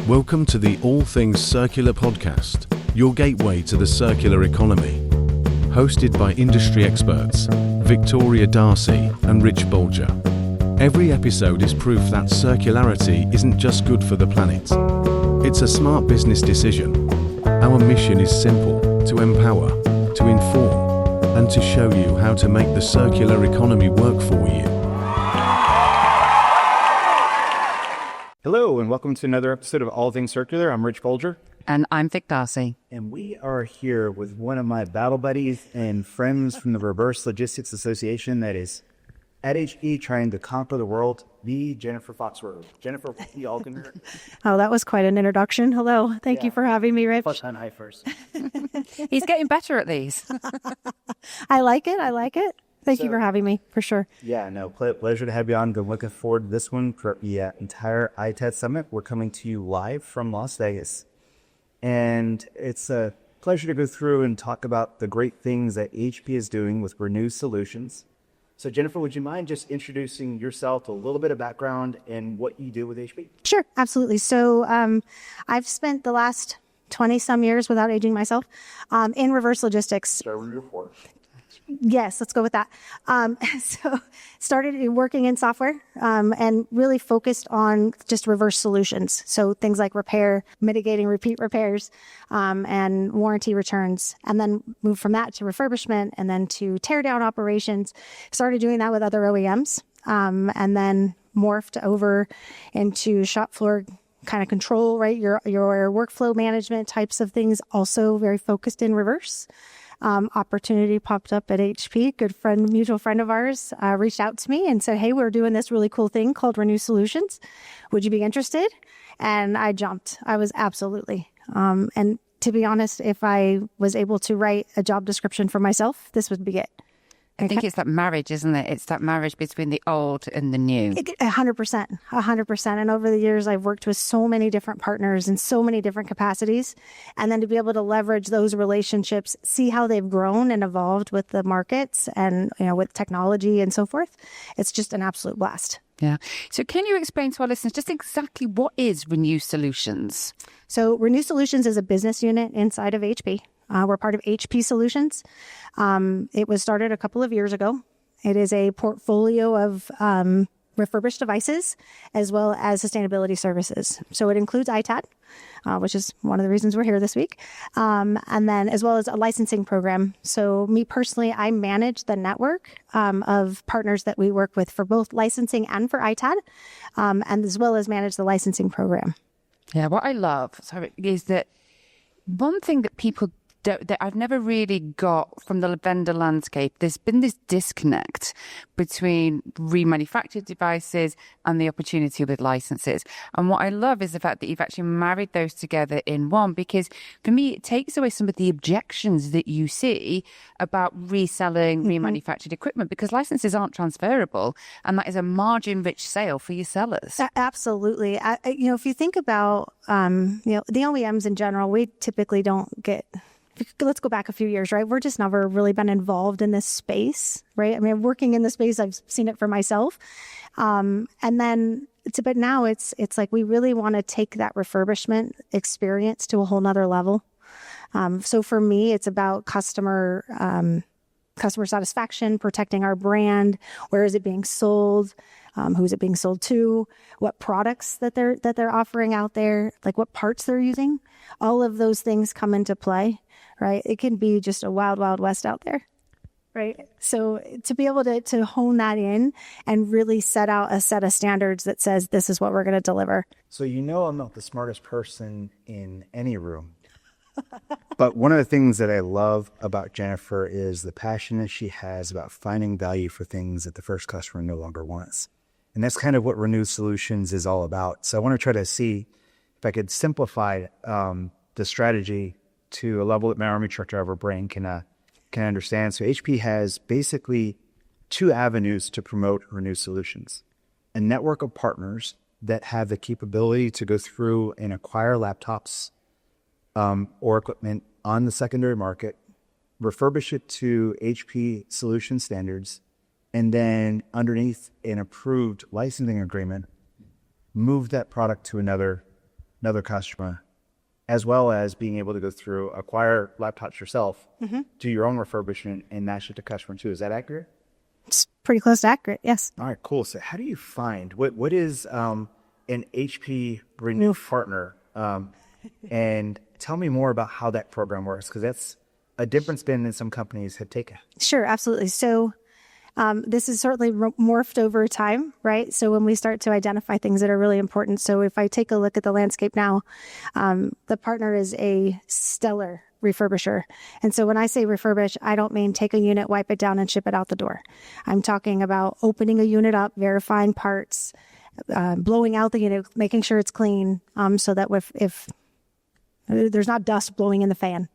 Welcome to the All Things Circular podcast, your gateway to the circular economy. Hosted by industry experts Victoria Darcy and Rich Bulger. Every episode is proof that circularity isn't just good for the planet. It's a smart business decision. Our mission is simple: to empower, to inform, and to show you how to make the circular economy work for you. Hello, and welcome to another episode of All Things Circular. I'm Rich Bulger. And I'm Vic Darcy. And we are here with one of my battle buddies and friends from the Reverse Logistics Association that is at HP trying to conquer the world, the Jennifer Foxworthy. Jennifer, y'all can hear it. Oh, that was quite an introduction. Hello. Thank you for having me, Rich. Plus on high first. He's getting better at these. I like it. Thank you for having me, for sure. Yeah, no, pleasure to have you on. Good looking forward to this one for the entire ITAD Summit. We're coming to you live from Las Vegas. And it's a pleasure to go through and talk about the great things that HP is doing with Renew Solutions. So Jennifer, would you mind just introducing yourself, a little bit of background, and what you do with HP? Sure, absolutely. So I've spent the last 20-some years, without aging myself, in reverse logistics. Start with your report. Yes, let's go with that. So started working in software and really focused on just reverse solutions. So things like repair, mitigating repeat repairs, and warranty returns. And then moved from that to refurbishment and then to tear down operations. Started doing that with other OEMs and then morphed over into shop floor kind of control, right? Your workflow management types of things, also very focused in reverse. Opportunity popped up at HP. Mutual friend of ours reached out to me and said, hey, we're doing this really cool thing called Renew Solutions. Would you be interested? And I jumped. I was absolutely. And to be honest, if I was able to write a job description for myself, this would be it. I think it's that marriage, isn't it? It's that marriage between the old and the new. 100%. And over the years, I've worked with so many different partners in so many different capacities. And then to be able to leverage those relationships, see how they've grown and evolved with the markets and, with technology and so forth. It's just an absolute blast. Yeah. So can you explain to our listeners just exactly what is Renew Solutions? So Renew Solutions is a business unit inside of HP. We're part of HP Solutions. It was started a couple of years ago. It is a portfolio of refurbished devices as well as sustainability services. So it includes ITAD, which is one of the reasons we're here this week, and then as well as a licensing program. So me personally, I manage the network of partners that we work with for both licensing and for ITAD, and as well as manage the licensing program. Yeah, what I love is that one thing that people that I've never really got from the vendor landscape, there's been this disconnect between remanufactured devices and the opportunity with licenses. And what I love is the fact that you've actually married those together in one, because for me, it takes away some of the objections that you see about reselling remanufactured equipment, because licenses aren't transferable. And that is a margin-rich sale for your sellers. Absolutely. If you think about, the OEMs in general, we typically don't get... Let's go back a few years, right? We're just never really been involved in this space, right? I mean, working in the space, I've seen it for myself. But now it's like we really want to take that refurbishment experience to a whole nother level. So for me, it's about customer satisfaction, protecting our brand. Where is it being sold? Who's it being sold to? What products that they're offering out there? Like what parts they're using? All of those things come into play, right? It can be just a wild, wild west out there, right? So to be able to hone that in and really set out a set of standards that says this is what we're going to deliver. So I'm not the smartest person in any room. But one of the things that I love about Jennifer is the passion that she has about finding value for things that the first customer no longer wants. And that's kind of what Renew Solutions is all about. So I want to try to see if I could simplify the strategy to a level that my Army truck driver brain can understand. So HP has basically two avenues to promote Renew Solutions. A network of partners that have the capability to go through and acquire laptops or equipment on the secondary market, refurbish it to HP solution standards, and then underneath an approved licensing agreement, move that product to another another customer, as well as being able to go through, acquire laptops yourself, do your own refurbishment, and match it to customer too. Is that accurate? It's pretty close to accurate. Yes. All right, cool. So how do you find, what is an HP Renew partner? And tell me more about how that program works, because that's a different spin than some companies have taken. Sure, absolutely. So this is certainly morphed over time, right? So when we start to identify things that are really important. So if I take a look at the landscape now, the partner is a stellar refurbisher. And so when I say refurbish, I don't mean take a unit, wipe it down, and ship it out the door. I'm talking about opening a unit up, verifying parts, blowing out the unit, making sure it's clean, so that if there's not dust blowing in the fan.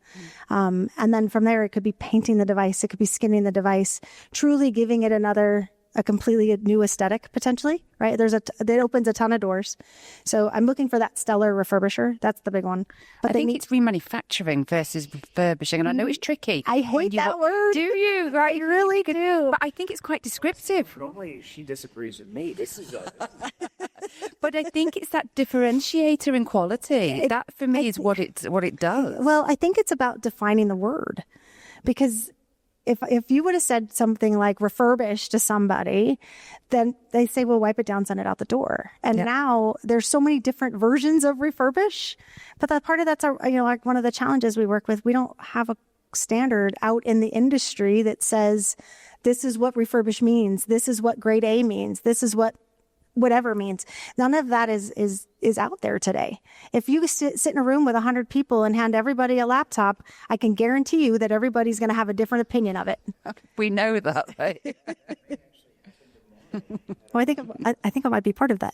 And then from there, it could be painting the device. It could be skinning the device, truly giving it a completely new aesthetic, potentially, right? It opens a ton of doors. So I'm looking for that stellar refurbisher. That's the big one. But I think it's remanufacturing versus refurbishing. And I know it's tricky. I hate that word. Do you? Right, you really do. But I think it's quite descriptive. Normally she disagrees with me. This is But I think it's that differentiator in quality. That for me is what it does. Well, I think it's about defining the word, because if you would have said something like refurbish to somebody, then they say, well, wipe it down, send it out the door. And now there's so many different versions of refurbish, but that part of that's like one of the challenges we work with. We don't have a standard out in the industry that says this is what refurbish means. This is what grade A means. This is what whatever means. None of that is out there today. If you sit in a room with 100 people and hand everybody a laptop, I can guarantee you that everybody's going to have a different opinion of it. We know that, right? Well, I think it might be part of that.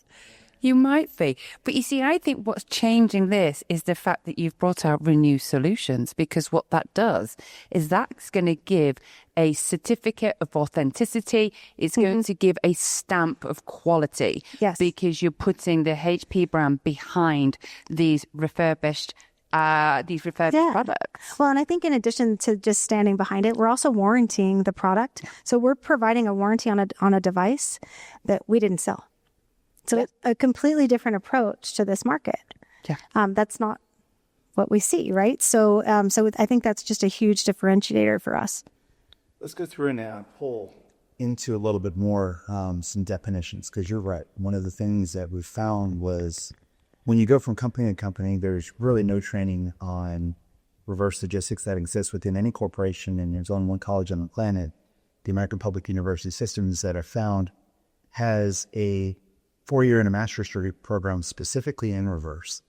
You might be. But you see, I think what's changing this is the fact that you've brought out Renew Solutions, because what that does is that's going to give a certificate of authenticity. It's going to give a stamp of quality. Yes. Because you're putting the HP brand behind these refurbished products. Well, and I think in addition to just standing behind it, we're also warranting the product. So we're providing a warranty on a device that we didn't sell. So it's a completely different approach to this market. Yeah. That's not what we see, right? So I think that's just a huge differentiator for us. Let's go through and pull into a little bit more some definitions, because you're right. One of the things that we found was when you go from company to company, there's really no training on reverse logistics that exists within any corporation. And there's only one college on the planet, the American Public University Systems, that I found has a 4-year and a master's degree program specifically in reverse.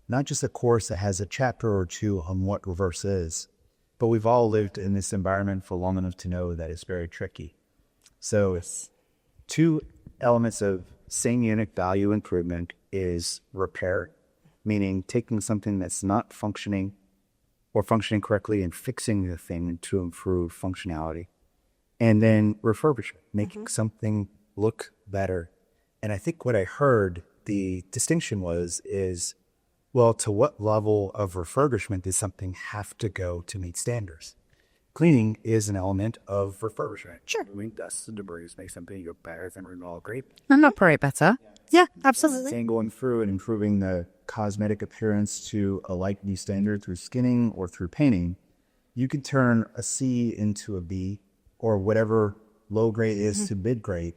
Not just a course that has a chapter or two on what reverse is, but we've all lived in this environment for long enough to know that it's very tricky. So it's 2 elements of same unit value improvement is repair, meaning taking something that's not functioning or functioning correctly and fixing the thing to improve functionality. And then refurbishment, making something look better. And I think what I heard the distinction is, well, to what level of refurbishment does something have to go to meet standards? Cleaning is an element of refurbishment. Sure. Removing dust and debris make something go better than renewal great. I'm not pretty better. Yeah, absolutely. And going through and improving the cosmetic appearance to a like-new standard through skinning or through painting, you can turn a C into a B, or whatever low grade is to mid grade.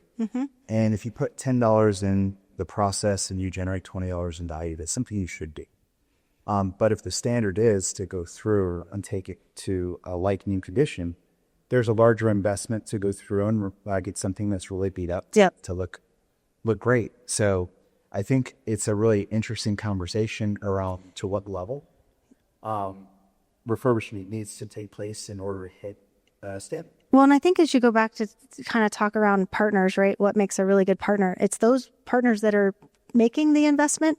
And if you put $10 in the process and you generate $20 in value, that's something you should do. But if the standard is to go through and take it to a like new condition, there's a larger investment to go through and get something that's really beat up to look great. So I think it's a really interesting conversation around to what level refurbishment needs to take place in order to hit standard. Well, and I think as you go back to kind of talk around partners, right? What makes a really good partner? It's those partners that are making the investment,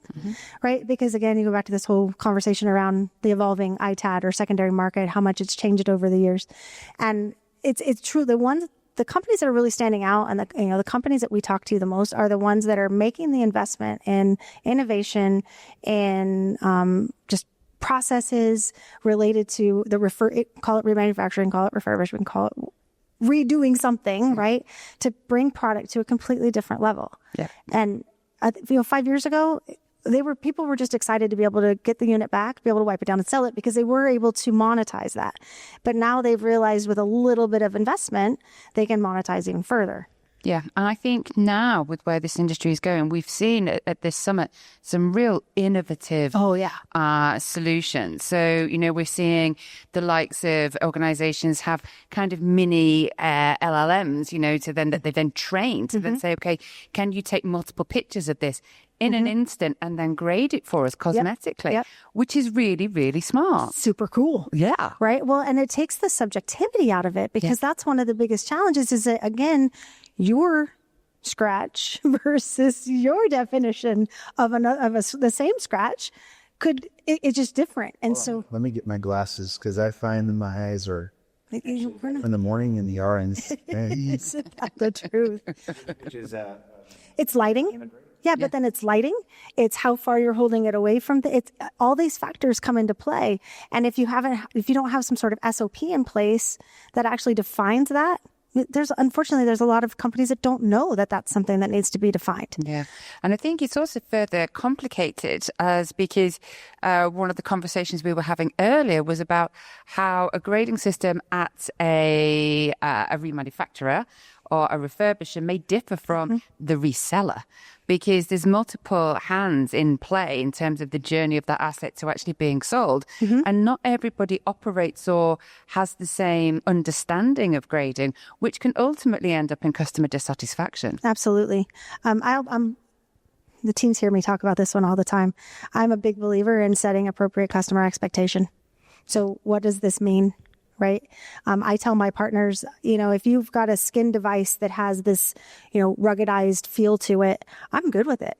right? Because again, you go back to this whole conversation around the evolving ITAD or secondary market, how much it's changed over the years. And it's true. The companies that are really standing out and the companies that we talk to the most are the ones that are making the investment in innovation and just processes related to call it remanufacturing, call it refurbishment, call it redoing something, right? To bring product to a completely different level. Yeah. And 5 years ago, people were just excited to be able to get the unit back, be able to wipe it down and sell it because they were able to monetize that. But now they've realized with a little bit of investment, they can monetize even further. Yeah, and I think now with where this industry is going, we've seen at this summit some real innovative solutions. So, we're seeing the likes of organizations have kind of mini LLMs, that they then train to then say, okay, can you take multiple pictures of this in an instant and then grade it for us cosmetically, which is really, really smart. Super cool. Yeah. Right. Well, and it takes the subjectivity out of it because that's one of the biggest challenges is that, again, your scratch versus your definition of the same scratch it's just different. And so let me get my glasses because I find that my eyes are in the morning in the orange. It's the truth. Which is it's lighting. Yeah, but then it's lighting. It's how far you're holding it away from it's all these factors come into play. And if you don't have some sort of SOP in place that actually defines that, unfortunately there's a lot of companies that don't know that that's something that needs to be defined. Yeah. And I think it's also further complicated because one of the conversations we were having earlier was about how a grading system at a remanufacturer or a refurbisher may differ from the reseller because there's multiple hands in play in terms of the journey of that asset to actually being sold. And not everybody operates or has the same understanding of grading, which can ultimately end up in customer dissatisfaction. Absolutely. The teams hear me talk about this one all the time. I'm a big believer in setting appropriate customer expectation. So what does this mean? Right. I tell my partners, if you've got a skin device that has this, ruggedized feel to it, I'm good with it,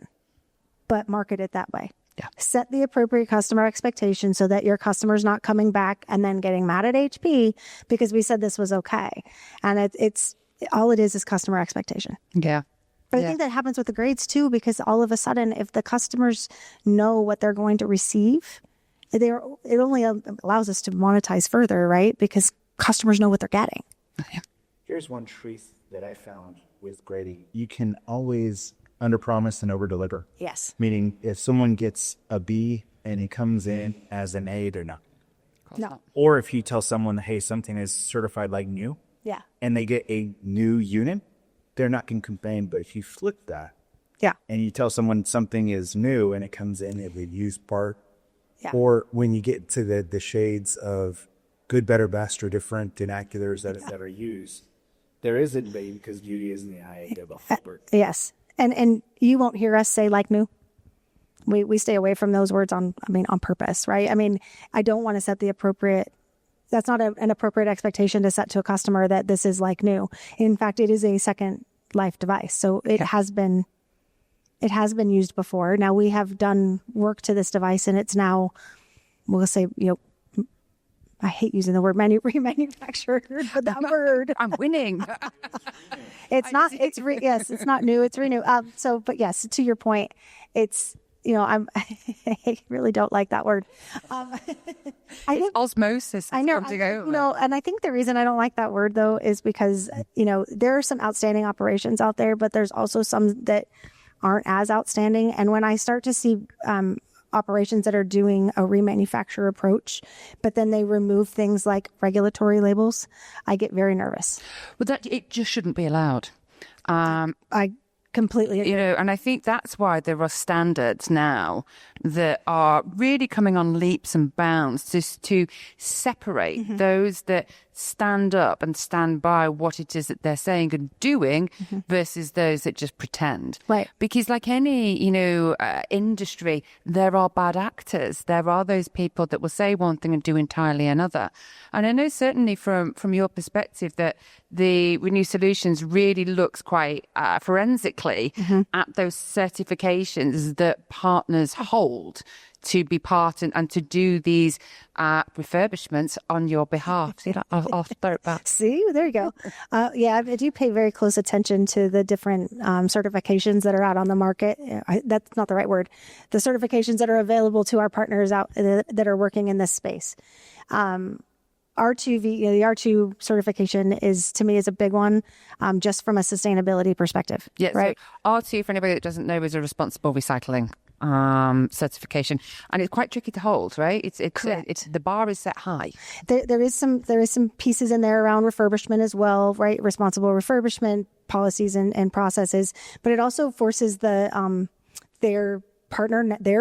but market it that way. Yeah. Set the appropriate customer expectation so that your customer's not coming back and then getting mad at HP because we said this was okay. And it's all it is customer expectation. Yeah. But I think that happens with the grades too, because all of a sudden, if the customers know what they're going to receive, it only allows us to monetize further, right? Because customers know what they're getting. Here's one truth that I found with grading. You can always underpromise and overdeliver. Yes. Meaning if someone gets a B and it comes in as an A, they're not. No. Or if you tell someone, hey, something is certified like new, Yeah. and they get a new unit, they're not going to complain. But if you flip that, Yeah. and you tell someone something is new and it comes in as a used part, Yeah. or when you get to the shades of good, better, best, or different vernaculars that are used, there is a debate because beauty is in the eye of the beholder. Yes. And you won't hear us say like new. We stay away from those words on purpose, right? I don't want to set the appropriate, that's not an appropriate expectation to set to a customer that this is like new. In fact, it is a second life device. So it has been used before. Now we have done work to this device and it's now, we'll say, I hate using the word remanufactured, but that word. I'm winning. It's not new, it's renew. But yes, to your point, it's, I really don't like that word. I think Osmosis. I know. And I think the reason I don't like that word though, is because, there are some outstanding operations out there, but there's also some that aren't as outstanding. And when I start to see, operations that are doing a remanufacture approach, but then they remove things like regulatory labels, I get very nervous. Well, it just shouldn't be allowed. I completely agree. And I think that's why there are standards now that are really coming on leaps and bounds to separate those that stand up and stand by what it is that they're saying and doing versus those that just pretend. Right. Because like any, industry, there are bad actors. There are those people that will say one thing and do entirely another. And I know certainly from your perspective that the Renew Solutions really looks quite forensically at those certifications that partners hold to be part and to do these refurbishments on your behalf. See, I'll throw it back. See, there you go. I do pay very close attention to the different certifications that are out on the market. That's not the right word. The certifications that are available to our partners out that are working in this space. R2V, the R2 certification is a big one, just from a sustainability perspective. Yeah, right. So R2, for anybody that doesn't know, is a responsible recycling certification, and it's quite tricky to hold, right? It's the bar is set high. There is some pieces in there around refurbishment as well, right? Responsible refurbishment policies and processes, but it also forces their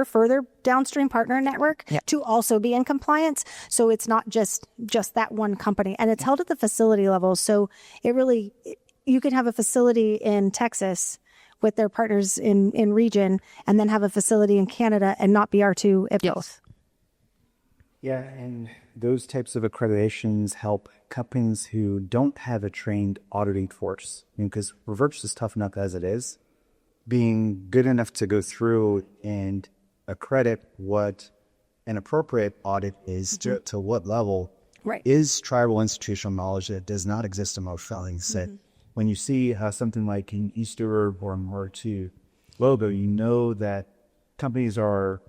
further downstream partner network to also be in compliance. So it's not just that one company, and it's held at the facility level. So you could have a facility in Texas with their partners in region, and then have a facility in Canada and not be R2 at both. Yeah, and those types of accreditations help companies who don't have a trained auditing force. Because Refurbished is tough enough as it is. Being good enough to go through and accredit what an appropriate audit is to what level is tribal institutional knowledge that does not exist in most filings. That when you see something like an Easter or an R2 logo, you know that companies are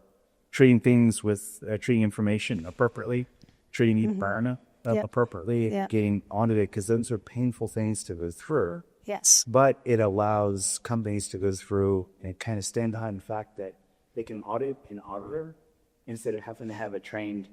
treating things with treating information appropriately, treating each burner appropriately, getting audited, because those are painful things to go through. Yes. But it allows companies to go through and kind of stand behind the fact that they can audit an auditor instead of having to have a trained.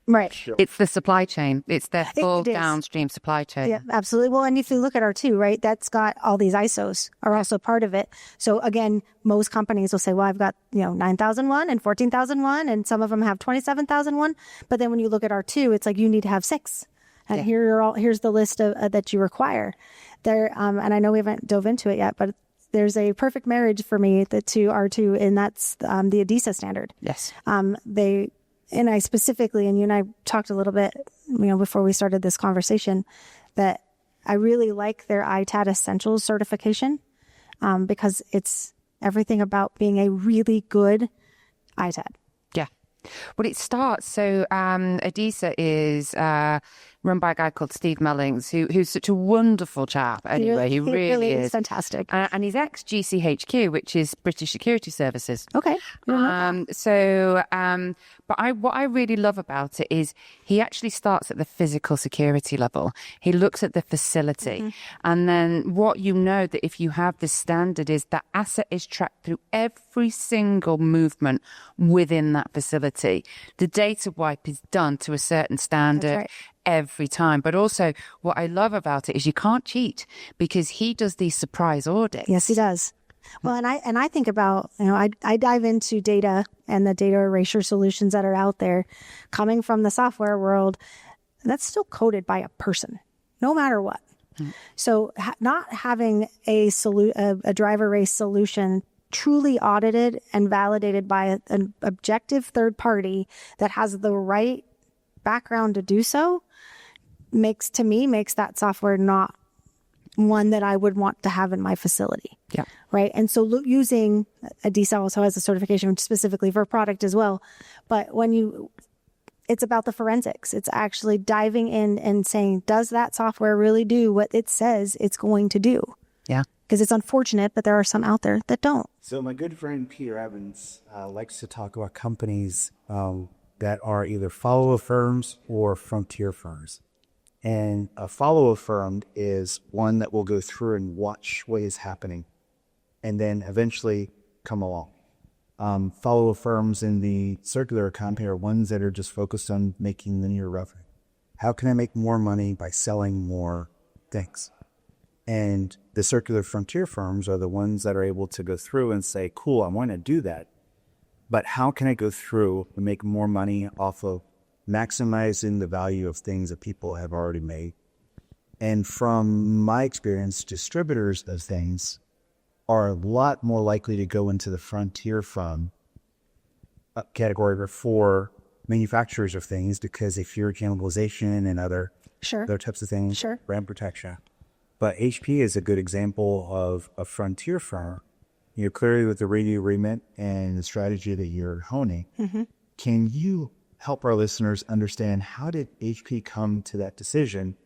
Right. It's the supply chain. It's their full downstream supply chain. Yeah, absolutely. Well, and if you look at R2, right, that's got all these ISOs are also part of it. So again, most companies will say, well, I've got, 9001 and 14001, and some of them have 27001. But then when you look at R2, it's like you need to have 6. And here's the list of that you require. There, and I know we haven't dove into it yet, but there's a perfect marriage for me to R2, and that's the ADISA standard. Yes. And I specifically, and you and I talked a little bit, before we started this conversation, that I really like their ITAD Essentials certification, because it's everything about being a really good ITAD. Yeah. Well, it starts, so ADISA is run by a guy called Steve Mellings, who's such a wonderful chap. Anyway, he really is fantastic. And he's ex-GCHQ, which is British Security Services. Okay. What I really love about it is he actually starts at the physical security level. He looks at the facility. And then what that if you have this standard is that asset is tracked through every single movement within that facility. The data wipe is done to a certain standard every time. But also what I love about it is you can't cheat, because he does these surprise audits. Yes, he does. Well, and I think about, I dive into data and the data erasure solutions that are out there coming from the software world. That's still coded by a person, no matter what. So not having a drive erase solution truly audited and validated by an objective third party that has the right background to do so makes that software not one that I would want to have in my facility. Yeah. Right. And so using ADISA also has a certification specifically for product as well. But it's about the forensics. It's actually diving in and saying, does that software really do what it says it's going to do? Yeah. Because it's unfortunate, but there are some out there that don't. So my good friend Peter Evans likes to talk about companies that are either follow firms or frontier firms. And a follow firm is one that will go through and watch what is happening and then eventually come along. Follow firms in the circular economy are ones that are just focused on making linear revenue. How can I make more money by selling more things? And the circular frontier firms are the ones that are able to go through and say, cool, I want to do that. But how can I go through and make more money off of maximizing the value of things that people have already made? And from my experience, distributors of things are a lot more likely to go into the frontier firm category for manufacturers of things, because they fear cannibalization and other types of things, brand protection. But HP is a good example of a frontier firm. Clearly with the radio remit and the strategy that you're honing, can you help our listeners understand how did HP come to that decision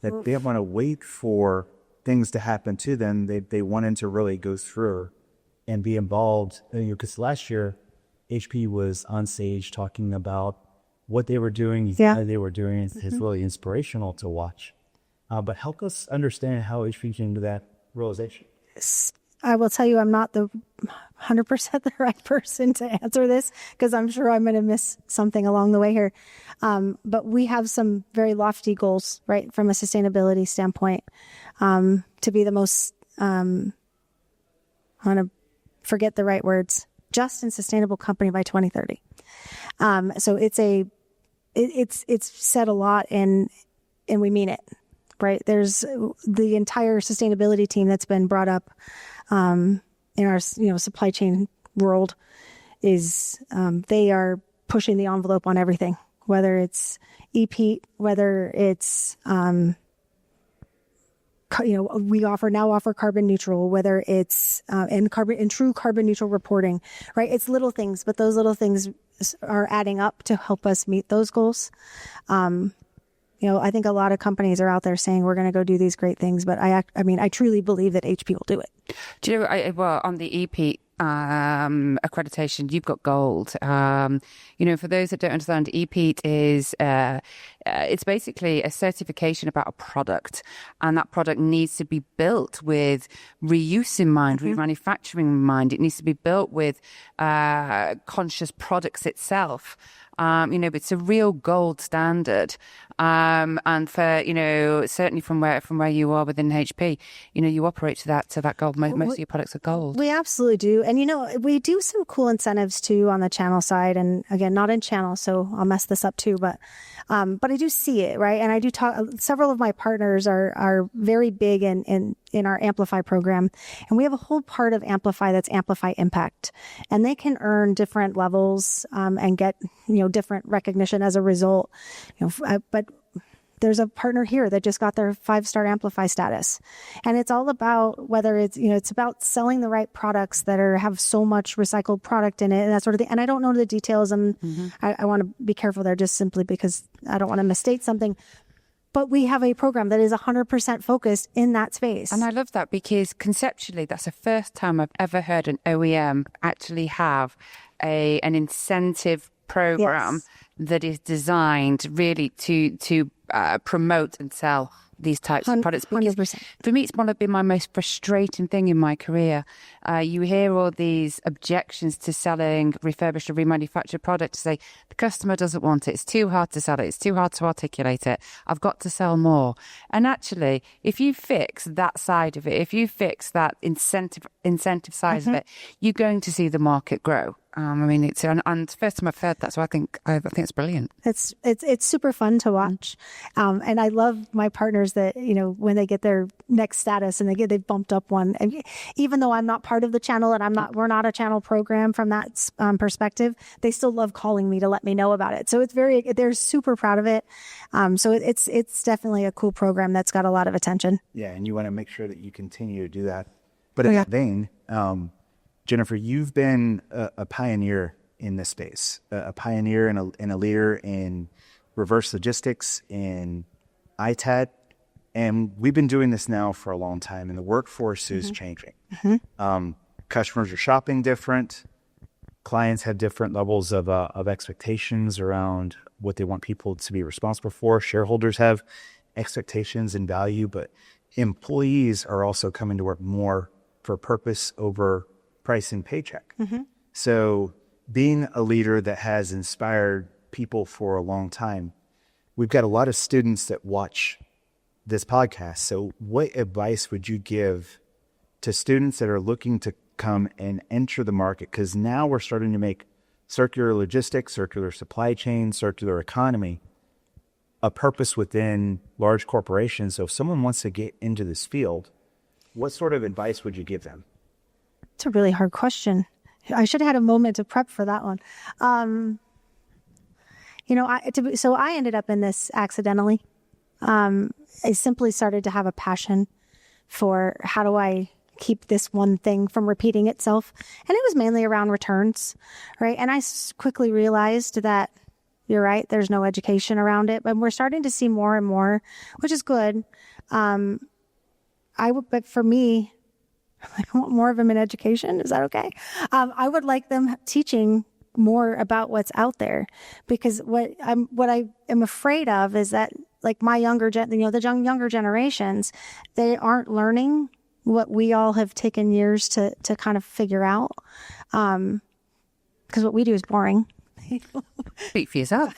that they want to wait for things to happen to them? They wanted to really go through and be involved. Because last year, HP was on stage talking about what they were doing, how they were doing it. It's really inspirational to watch. But help us understand how HP came to that realization. I will tell you, I'm not the 100% the right person to answer this because I'm sure I'm going to miss something along the way here. But we have some very lofty goals, right, from a sustainability standpoint, to be the most, I want to forget the right words, just and sustainable company by 2030. So it's said a lot and we mean it, right? There's the entire sustainability team that's been brought up in our supply chain world is they are pushing the envelope on everything, whether it's EPEAT, whether it's we offer carbon neutral, whether it's and true carbon neutral reporting, right? It's little things, but those little things are adding up to help us meet those goals. I think a lot of companies are out there saying we're going to go do these great things, but I truly believe that HP will do it. Do you know, on the EPEAT accreditation, you've got gold. For those that don't understand, EPEAT is it's basically a certification about a product, and that product needs to be built with reuse in mind, remanufacturing in mind. It needs to be built with conscious products itself. It's a real gold standard. And for, certainly from where you are within HP, you operate to that gold. Most of your products are gold. We absolutely do. And, we do some cool incentives too on the channel side. And again, not in channel, so I'll mess this up too, but I do see it, right? And I do talk, several of my partners are very big in our Amplify program. And we have a whole part of Amplify that's Amplify Impact. And they can earn different levels and get, different recognition as a result. But there's a partner here that just got their 5-star Amplify status. And it's all about whether it's, it's about selling the right products that have so much recycled product in it and that sort of thing. And I don't know the details, and I want to be careful there just simply because I don't want to misstate something. But we have a program that is 100% focused in that space. And I love that because conceptually, that's the first time I've ever heard an OEM actually have an incentive program that is designed really to promote and sell these types of products. 100%. For me, it's been my most frustrating thing in my career. You hear all these objections to selling refurbished or remanufactured products. Say the customer doesn't want it. It's too hard to sell it. It's too hard to articulate it. I've got to sell more. And actually, if you fix that side of it, if you fix that incentive side of it, you're going to see the market grow. It's and first time I've heard that, so I think it's brilliant. It's super fun to watch, and I love my partners that when they get their next status and they've bumped up one. And even though I'm not part of the channel and we're not a channel program from that perspective, they still love calling me to let me know about it. So they're super proud of it. So it's definitely a cool program that's got a lot of attention. Yeah, and you want to make sure that you continue to do that. But in that vein, Jennifer, you've been a pioneer in this space, a pioneer and a leader in reverse logistics, in ITAD, and we've been doing this now for a long time, and the workforce is changing. Customers are shopping different. Clients have different levels of expectations around what they want people to be responsible for. Shareholders have expectations and value, but employees are also coming to work more for purpose over price and paycheck. So being a leader that has inspired people for a long time, we've got a lot of students that watch this podcast. So what advice would you give to students that are looking to come and enter the market? Because now we're starting to make circular logistics, circular supply chain, circular economy a purpose within large corporations. So if someone wants to get into this field, what sort of advice would you give them? It's a really hard question. I should have had a moment to prep for that one. So I ended up in this accidentally. I simply started to have a passion for how do I keep this one thing from repeating itself. And it was mainly around returns, right? And I quickly realized that you're right, there's no education around it, but we're starting to see more and more, which is good. But for me, I want more of them in education. Is that okay? I would like them teaching more about what's out there, because what I am afraid of is that, like, my younger generations, they aren't learning what we all have taken years to kind of figure out. Because what we do is boring. Speak for yourself.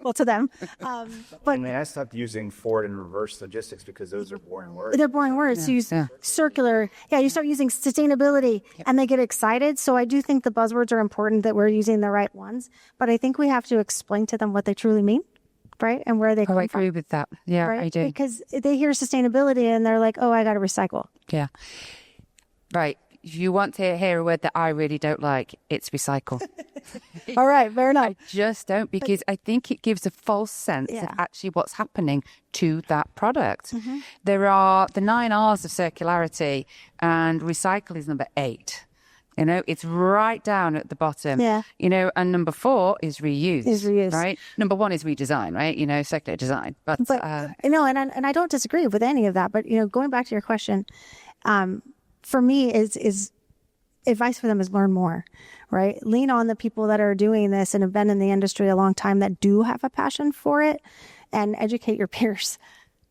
Well, to them. But I mean, I stopped using forward and reverse logistics because those are boring words. they're boring words. You use circular. Yeah, you start using sustainability and they get excited. So I do think the buzzwords are important, that we're using the right ones. But I think we have to explain to them what they truly mean, right? And where they come I from. agree with that. Yeah, Right? I do. Because they hear sustainability and they're like, oh, I got to recycle. Yeah. Right. If you want to hear a word that I really don't like, it's recycle. All right, fair enough. I just don't, because I think it gives a false sense of actually what's happening to that product. There are the 9 R's of circularity, and recycle is number 8. You know, it's right down at the bottom. Yeah. You know, and number 4 is reuse. Is reuse. Right? Number 1 is redesign, right? You know, circular design. But and I don't disagree with any of that. But, you know, going back to your question, for me is advice for them is learn more, right? Lean on the people that are doing this and have been in the industry a long time that do have a passion for it, and educate your peers,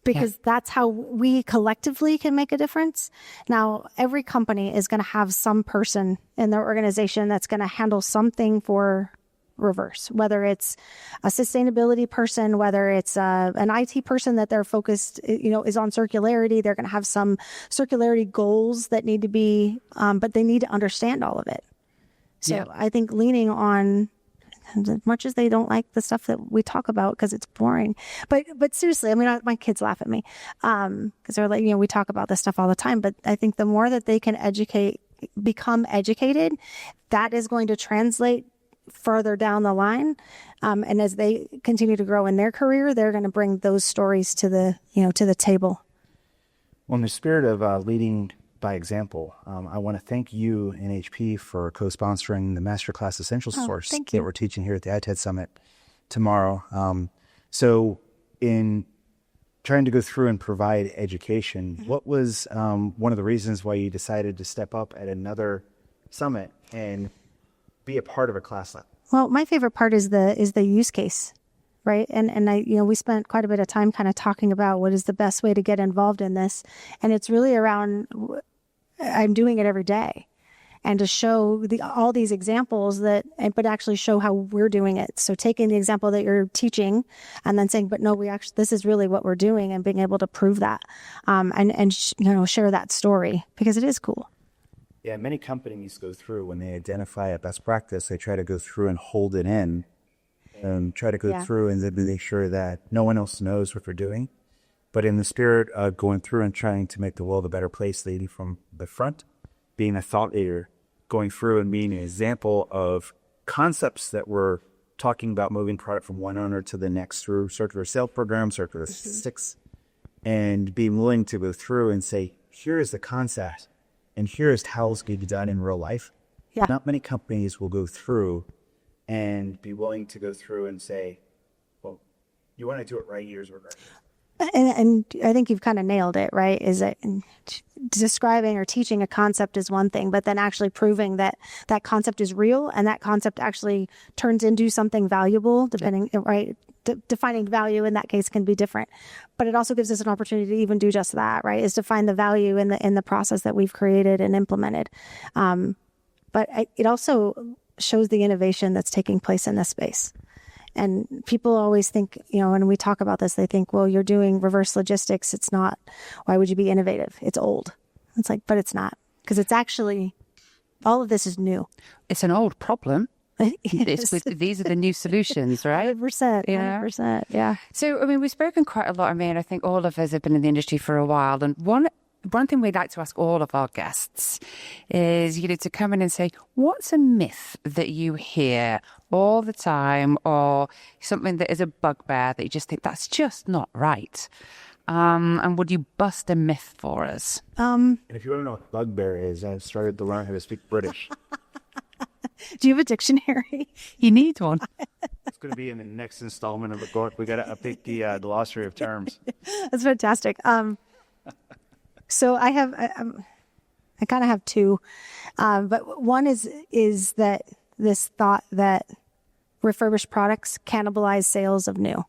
because that's how we collectively can make a difference. Now, every company is going to have some person in their organization that's going to handle something for reverse, whether it's a sustainability person, whether it's an IT person that they're focused, you know, is on circularity. They're going to have some circularity goals that need to be, but they need to understand all of it. So I think leaning on, as much as they don't like the stuff that we talk about because it's boring, but seriously, I mean, my kids laugh at me because they're like, you know, we talk about this stuff all the time, but I think the more that they can become educated, that is going to translate further down the line, and as they continue to grow in their career, they're going to bring those stories to the table. Well, in the spirit of leading by example, I want to thank you, NHP, for co-sponsoring the Masterclass Essentials course that we're teaching here at the ITED Summit tomorrow. So in trying to go through and provide education, what was one of the reasons why you decided to step up at another summit and be a part of a class like? Well, my favorite part is the use case, right? And I, you know, we spent quite a bit of time kind of talking about what is the best way to get involved in this, and it's really around, I'm doing it every day, and to show all these examples but actually show how we're doing it. So taking the example that you're teaching and then saying, but no, this is really what we're doing, and being able to prove that, and share that story, because it is cool. Yeah, many companies go through, when they identify a best practice, they try to go through and hold it in and try to go through and then make sure that no one else knows what they're doing. But in the spirit of going through and trying to make the world a better place, leading from the front, being a thought leader, going through and being an example of concepts that we're talking about, moving product from one owner to the next through circular sales program, circular six, and being willing to go through and say, here is the concept. And here is how it's going to be done in real life. Yeah. Not many companies will go through and be willing to go through and say, well, you want to do it right, here's what right. And I think you've kind of nailed it, right? Is that describing or teaching a concept is one thing, but then actually proving that concept is real and that concept actually turns into something valuable, depending, right? Defining value in that case can be different, but it also gives us an opportunity to even do just that, right? Is to find the value in the process that we've created and implemented. But it also shows the innovation that's taking place in this space. And people always think, you know, when we talk about this, they think, well, you're doing reverse logistics. It's not, why would you be innovative? It's old. It's like, but it's not, because it's actually, all of this is new. It's an old problem. These are the new solutions, right? 100%. 100%. Yeah. So, I mean, we've spoken quite a lot. I mean, I think all of us have been in the industry for a while. And one thing we'd like to ask all of our guests is, you know, to come in and say, what's a myth that you hear all the time, or something that is a bugbear that you just think that's just not right? And would you bust a myth for us? And if you want to know what bugbear is, I started to learn how to speak British. Do you have a dictionary? You need one. It's going to be in the next installment of the book. We got to update the glossary of terms. That's fantastic. So I kind of have two, but one is that this thought that refurbished products cannibalize sales of new,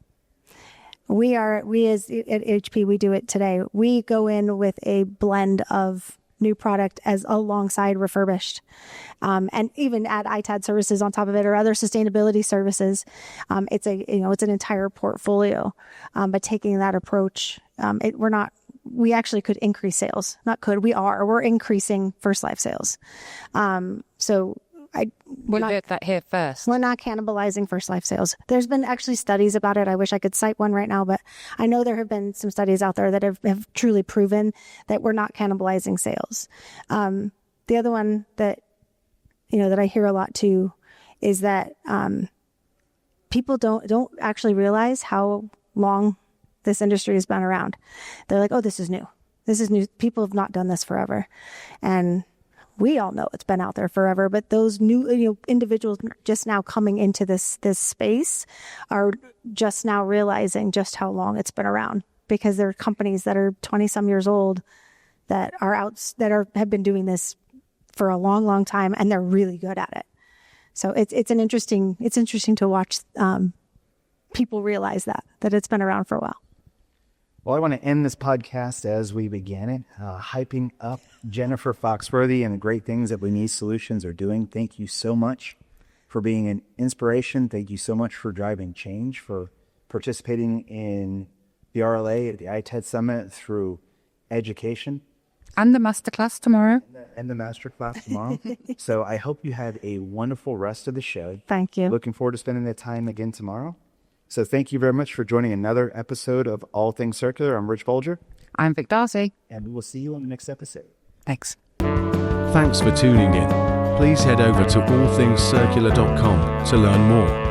We as at HP, we do it today. We go in with a blend of new product as alongside refurbished, and even add ITAD services on top of it or other sustainability services. It's an entire portfolio. But taking that approach, we actually could increase sales. We're increasing first life sales. We'll get that here first. We're not cannibalizing first life sales. There's been actually studies about it. I wish I could cite one right now, but I know there have been some studies out there that have truly proven that we're not cannibalizing sales. The other one that I hear a lot too is that people don't actually realize how long this industry has been around. They're like, oh, this is new. This is new. People have not done this forever. And we all know it's been out there forever, but those new individuals just now coming into this space are just now realizing just how long it's been around, because there are companies that are 20 some years old that have been doing this for a long, long time, and they're really good at it. So it's interesting to watch people realize that it's been around for a while. Well, I want to end this podcast as we began it, hyping up Jennifer Foxworthy and the great things that We Need Solutions are doing. Thank you so much for being an inspiration. Thank you so much for driving change, for participating in the RLA at the ITED Summit through education. And the masterclass tomorrow. And the masterclass tomorrow. So I hope you had a wonderful rest of the show. Thank you. Looking forward to spending the time again tomorrow. So thank you very much for joining another episode of All Things Circular. I'm Rich Bulger. I'm Vic Darcy. And we will see you on the next episode. Thanks. Thanks for tuning in. Please head over to allthingscircular.com to learn more.